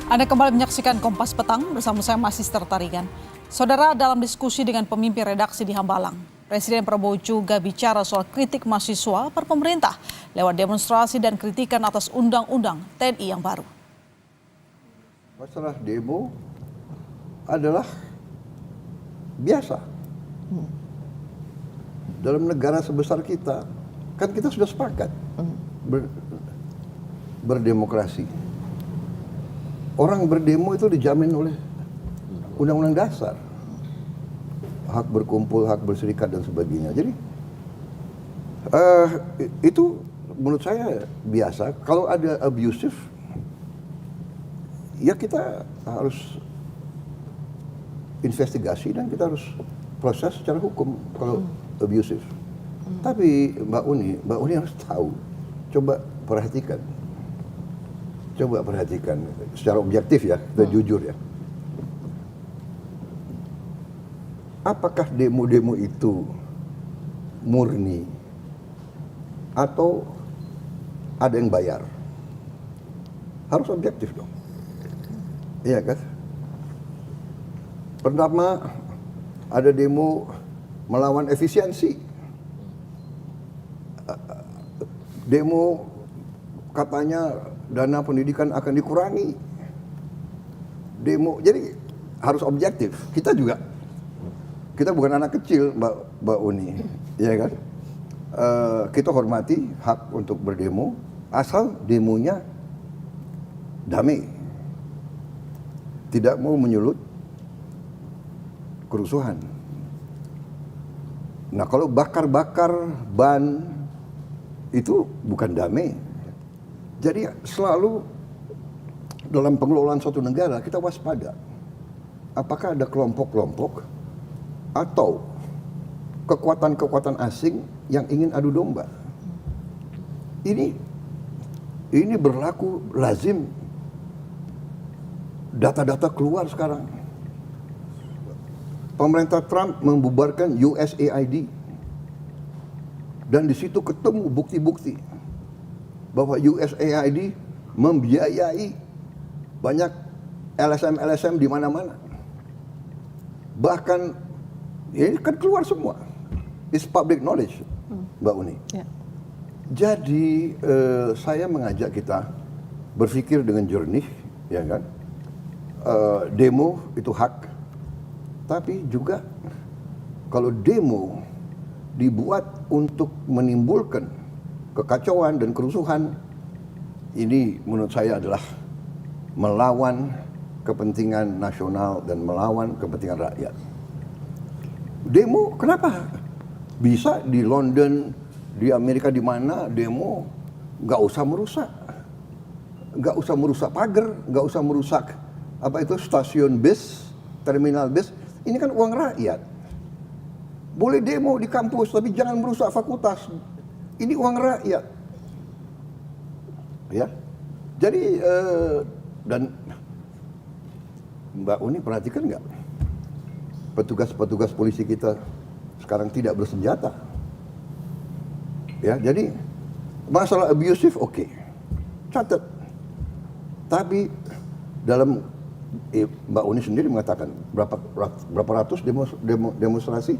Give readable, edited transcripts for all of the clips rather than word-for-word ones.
Anda kembali menyaksikan Kompas Petang bersama saya Masister Tarigan. Saudara, dalam diskusi dengan pemimpin redaksi di Hambalang, Presiden Prabowo juga bicara soal kritik mahasiswa per pemerintah lewat demonstrasi dan kritikan atas undang-undang TNI yang baru. Masalah demo adalah biasa. Dalam negara sebesar kita, kan kita sudah sepakat berdemokrasi. Orang berdemo itu dijamin oleh undang-undang dasar. Hak berkumpul, hak berserikat dan sebagainya. Jadi itu menurut saya biasa. Kalau ada abusive, ya kita harus investigasi dan kita harus proses secara hukum kalau abusive. Tapi Mbak Uni harus tahu. Coba perhatikan secara objektif ya, kita jujur ya. Apakah demo-demo itu murni atau ada yang bayar? Harus objektif dong. Iya kan? Pertama, ada demo melawan efisiensi. Demo katanya dana pendidikan akan dikurangi. Demo, jadi harus objektif. Kita bukan anak kecil, Mbak Uni, ya kan? Kita hormati hak untuk berdemo, asal demonya damai, tidak mau menyulut kerusuhan. Nah, kalau bakar-bakar ban itu bukan damai. Jadi selalu dalam pengelolaan suatu negara kita waspada. Apakah ada kelompok-kelompok atau kekuatan-kekuatan asing yang ingin adu domba? Ini berlaku lazim. Data-data keluar sekarang. Pemerintah Trump membubarkan USAID. Dan di situ ketemu bukti-bukti bahwa USAID membiayai banyak LSM-LSM di mana-mana. Bahkan ini kan keluar semua. It's public knowledge, Mbak Uni. Yeah. Jadi saya mengajak kita berpikir dengan jernih, ya kan? Demo itu hak, tapi juga kalau demo dibuat untuk menimbulkan kekacauan dan kerusuhan, ini menurut saya adalah melawan kepentingan nasional dan melawan kepentingan rakyat. Demo kenapa? Bisa di London, di Amerika, di mana demo nggak usah merusak pagar, nggak usah merusak stasiun bis, terminal bis. Ini kan uang rakyat. Boleh demo di kampus, tapi jangan merusak fakultas. Ini uang rakyat, ya. Jadi dan Mbak Uni perhatikan nggak, petugas-petugas polisi kita sekarang tidak bersenjata, ya. Jadi masalah abusive oke, catat. Tapi dalam Mbak Uni sendiri mengatakan berapa ratus demonstrasi,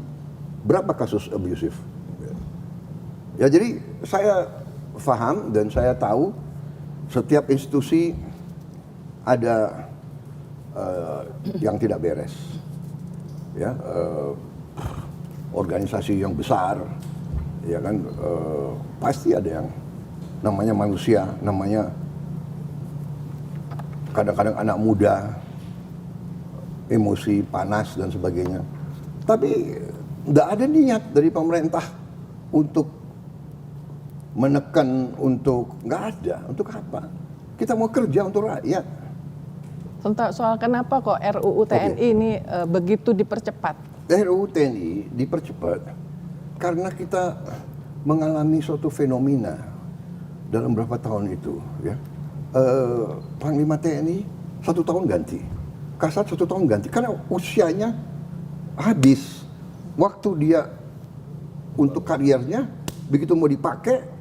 berapa kasus abusive. Ya, jadi saya paham dan saya tahu setiap institusi ada yang tidak beres, ya, organisasi yang besar, ya kan, pasti ada yang namanya manusia, namanya kadang-kadang anak muda, emosi, panas dan sebagainya. Tapi tidak ada niat dari pemerintah untuk menekan, untuk nggak ada. Untuk apa? Kita mau kerja untuk rakyat. Soal kenapa kok RUU TNI ini begitu dipercepat? RUU TNI dipercepat karena kita mengalami suatu fenomena dalam beberapa tahun itu, ya. Panglima TNI 1 tahun ganti, Kasat 1 tahun ganti, karena usianya habis. Waktu dia untuk kariernya, begitu mau dipakai,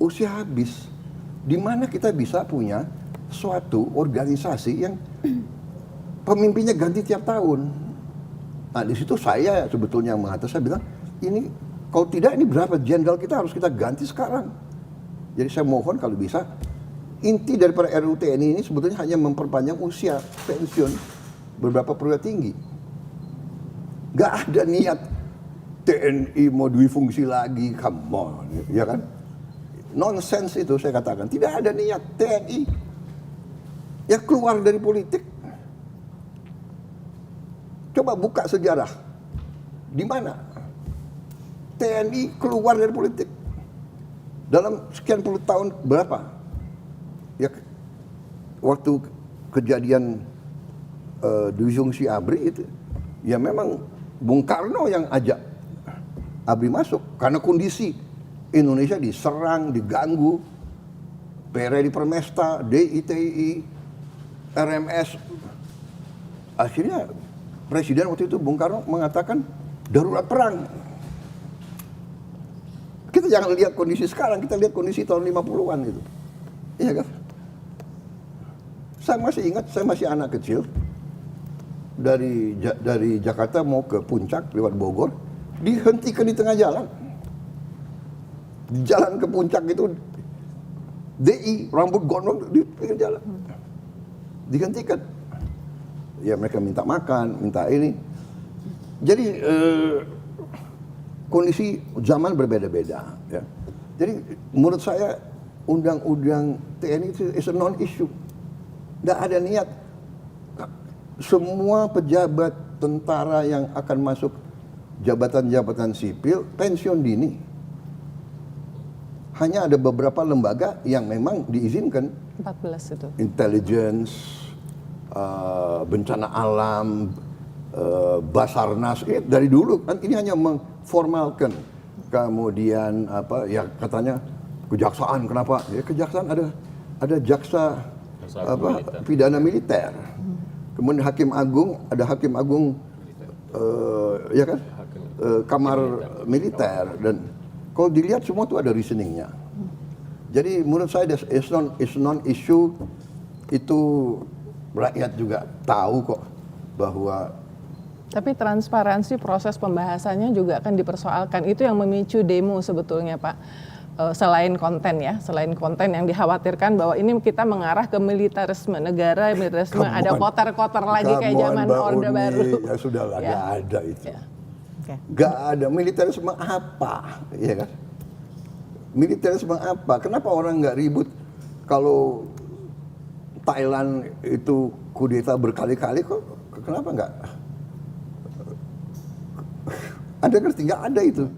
usia habis. Di mana kita bisa punya suatu organisasi yang pemimpinnya ganti tiap tahun. Nah di situ saya sebetulnya mengatakan, saya bilang, ini kalau tidak ini berapa jenderal kita harus kita ganti sekarang. Jadi saya mohon kalau bisa, inti daripada RUU TNI ini sebetulnya hanya memperpanjang usia pensiun beberapa perwira tinggi. Gak ada niat TNI mau difungsi lagi, come on, ya kan? Nonsense itu saya katakan, tidak ada niat TNI ya keluar dari politik. Coba buka sejarah, di mana TNI keluar dari politik dalam sekian puluh tahun berapa? Ya waktu kejadian disfungsi ABRI itu, ya memang Bung Karno yang ajak ABRI masuk karena kondisi Indonesia diserang, diganggu, PRI Permesta, DITI, RMS. Akhirnya Presiden waktu itu Bung Karno mengatakan darurat perang. Kita jangan lihat kondisi sekarang, kita lihat kondisi tahun 50-an itu. Iya kan? Saya masih ingat, saya masih anak kecil. Dari Jakarta mau ke Puncak lewat Bogor, dihentikan di tengah jalan. Jalan ke Puncak itu DI rambut gondrong di pinggir jalan. Dihentikan. Ya mereka minta makan, minta ini. Jadi kondisi zaman berbeda-beda. Ya. Jadi menurut saya undang-undang TNI itu is a non-issue. Tidak ada niat. Semua pejabat tentara yang akan masuk jabatan-jabatan sipil pensiun dini. Hanya ada beberapa lembaga yang memang diizinkan. 14 itu. Intelligence, bencana alam, Basarnas, dari dulu kan ini hanya mengformalkan. Kemudian apa ya katanya kejaksaan, kenapa? Ya kejaksaan ada jaksa pidana militer. Kemudian hakim agung, ada hakim agung ya kan? Kamar militer, dan kalau dilihat semua itu ada reasoningnya. Jadi menurut saya it's non-issue, itu rakyat juga tahu kok bahwa. Tapi transparansi proses pembahasannya juga akan dipersoalkan. Itu yang memicu demo sebetulnya Pak. Selain konten ya, selain konten yang dikhawatirkan bahwa ini kita mengarah ke militarisme negara, militarisme ada kotor-kotor lagi kayak zaman Orde Baru. Ya sudah lah, ya. gak ada itu. Ya. Okay. Gak ada militarisme apa, ya kan? Militarisme apa? Kenapa orang nggak ribut kalau Thailand itu kudeta berkali-kali, kok kenapa nggak? Anda ngerti, nggak ada itu.